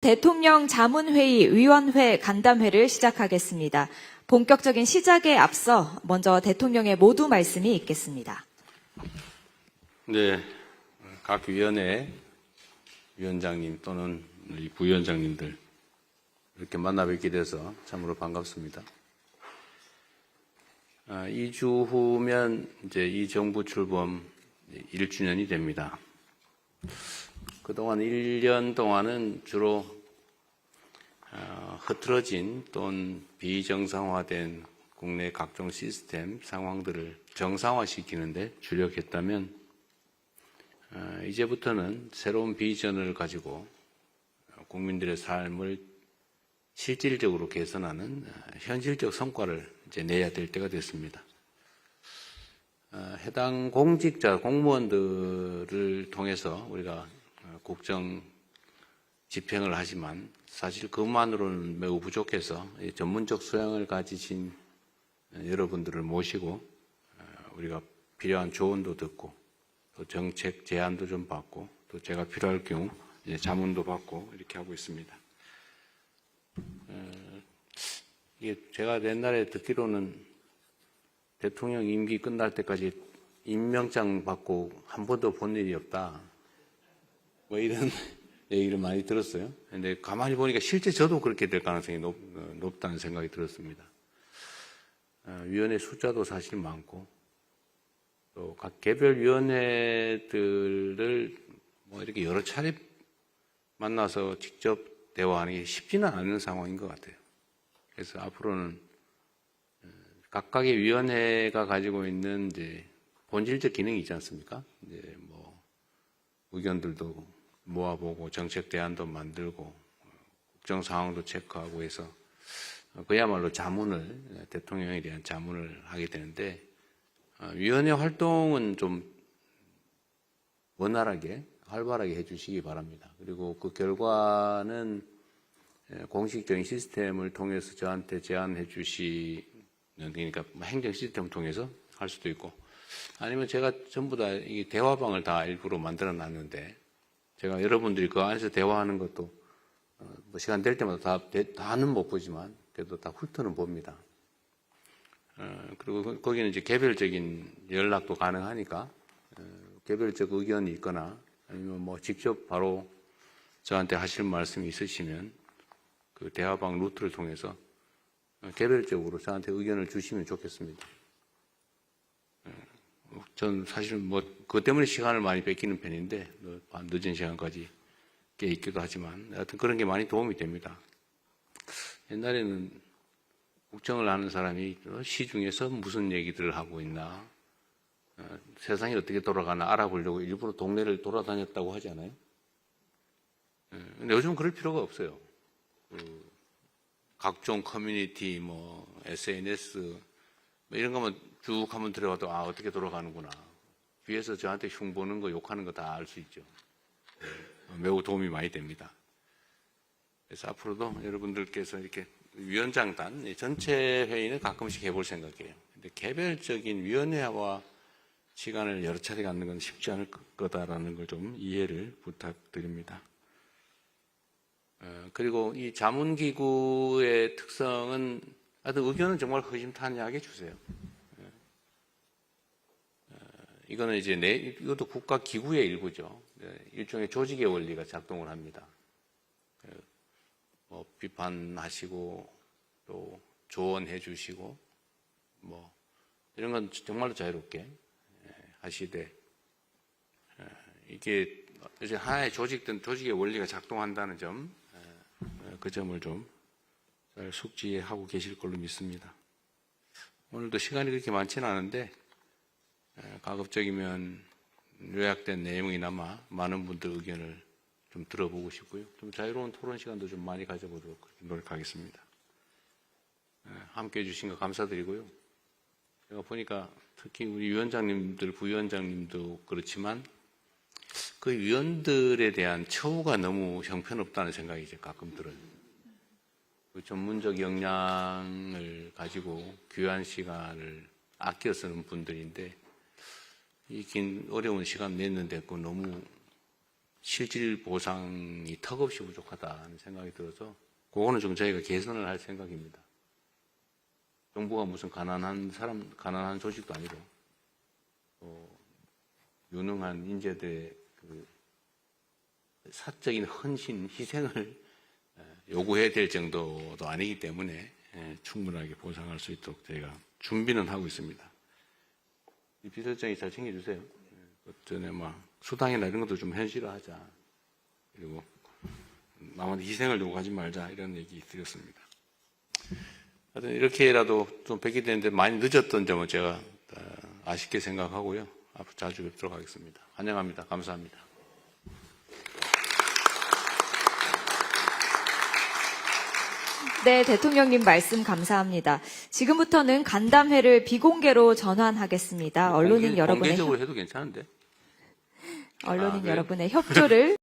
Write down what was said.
대통령 자문회의 위원회 간담회를 시작하겠습니다. 본격적인 시작에 앞서 먼저 대통령의 모두 말씀이 있겠습니다. 네, 각 위원회 위원장님 또는 우리 부위원장님들 이렇게 만나 뵙게 돼서 참으로 반갑습니다. 2주 후면 이제 이 정부 출범 1주년이 됩니다. 그동안 1년 동안은 주로 흐트러진 또는 비정상화된 국내 각종 시스템 상황들을 정상화시키는데 주력했다면 이제부터는 새로운 비전을 가지고 국민들의 삶을 실질적으로 개선하는 현실적 성과를 이제 내야 될 때가 됐습니다. 해당 공직자, 공무원들을 통해서 우리가 국정 집행을 하지만 사실 그것만으로는 매우 부족해서 전문적 소양을 가지신 여러분들을 모시고 우리가 필요한 조언도 듣고 또 정책 제안도 좀 받고 또 제가 필요할 경우 이제 자문도 받고 이렇게 하고 있습니다. 이게 제가 옛날에 듣기로는 대통령 임기 끝날 때까지 임명장 받고 한 번도 본 일이 없다. 뭐 이런 얘기를 많이 들었어요. 근데 가만히 보니까 실제 저도 그렇게 될 가능성이 높다는 생각이 들었습니다. 위원회 숫자도 사실 많고 또 각 개별 위원회들을 뭐 이렇게 여러 차례 만나서 직접 대화하는 게 쉽지는 않은 상황인 것 같아요. 그래서 앞으로는 각각의 위원회가 가지고 있는 이제 본질적 기능이 있지 않습니까? 이제 뭐 의견들도 모아보고 정책 대안도 만들고 국정 상황도 체크하고 해서 그야말로 자문을 대통령에 대한 자문을 하게 되는데 위원회 활동은 좀 원활하게 활발하게 해주시기 바랍니다. 그리고 그 결과는 공식적인 시스템을 통해서 저한테 제안해 주시는 그러니까 행정 시스템을 통해서 할 수도 있고 아니면 제가 전부 다 이 대화방을 다 일부러 만들어 놨는데 제가 여러분들이 그 안에서 대화하는 것도 뭐 시간 될 때마다 다는 못 보지만 그래도 다 훑어는 봅니다. 그리고 거기는 이제 개별적인 연락도 가능하니까 개별적 의견이 있거나 아니면 뭐 직접 바로 저한테 하실 말씀이 있으시면 그 대화방 루트를 통해서 개별적으로 저한테 의견을 주시면 좋겠습니다. 전 사실 뭐 그것 때문에 시간을 많이 뺏기는 편인데 밤 늦은 시간까지 깨 있기도 하지만 하여튼 그런 게 많이 도움이 됩니다. 옛날에는 국정을 하는 사람이 시중에서 무슨 얘기들을 하고 있나 세상이 어떻게 돌아가나 알아보려고 일부러 동네를 돌아다녔다고 하잖아요. 근데 요즘은 그럴 필요가 없어요. 각종 커뮤니티, 뭐 SNS 뭐 이런 거만 쭉 한번 들어가도 어떻게 돌아가는구나. 뒤에서 저한테 흉보는 거, 욕하는 거 다 알 수 있죠. 매우 도움이 많이 됩니다. 그래서 앞으로도 여러분들께서 이렇게 위원장단 전체 회의는 가끔씩 해볼 생각이에요. 근데 개별적인 위원회와 시간을 여러 차례 갖는 건 쉽지 않을 거다라는 걸 좀 이해를 부탁드립니다. 그리고 이 자문기구의 특성은 하여튼 의견은 정말 허심탄회하게 주세요. 이거는 이제 이것도 국가기구의 일부죠. 일종의 조직의 원리가 작동을 합니다. 뭐 비판하시고 또 조언해 주시고 뭐 이런 건 정말로 자유롭게 하시되 이게 이제 하나의 조직된 조직의 원리가 작동한다는 점, 그 점을 좀 잘 숙지하고 계실 걸로 믿습니다. 오늘도 시간이 그렇게 많지는 않은데 가급적이면 요약된 내용이나마 많은 분들 의견을 좀 들어보고 싶고요. 좀 자유로운 토론 시간도 좀 많이 가져보도록 노력하겠습니다. 함께해 주신 거 감사드리고요. 제가 보니까 특히 우리 위원장님들, 부위원장님도 그렇지만 그 위원들에 대한 처우가 너무 형편없다는 생각이 이제 가끔 들어요. 그 전문적 역량을 가지고 귀한 시간을 아껴 쓰는 분들인데 이 긴 어려운 시간 냈는데 그 너무 실질 보상이 턱없이 부족하다는 생각이 들어서 그거는 좀 저희가 개선을 할 생각입니다. 정부가 무슨 가난한 조직도 아니고 유능한 인재들의 그 사적인 헌신, 희생을 요구해야 될 정도도 아니기 때문에 충분하게 보상할 수 있도록 저희가 준비는 하고 있습니다. 이 비서장이 잘 챙겨주세요. 그 전에 수당이나 이런 것도 좀 현실화하자. 그리고 남한테 희생을 요구하지 말자 이런 얘기 드렸습니다. 하여튼 이렇게라도 좀 뵙게 되는데 많이 늦었던 점은 제가 아쉽게 생각하고요. 앞으로 자주 뵙도록 하겠습니다. 환영합니다. 감사합니다. 네, 대통령님 말씀 감사합니다. 지금부터는 간담회를 비공개로 전환하겠습니다. 언론인 여러분의 공개적으로 해도 괜찮은데. 언론인 그래요? 여러분의 협조를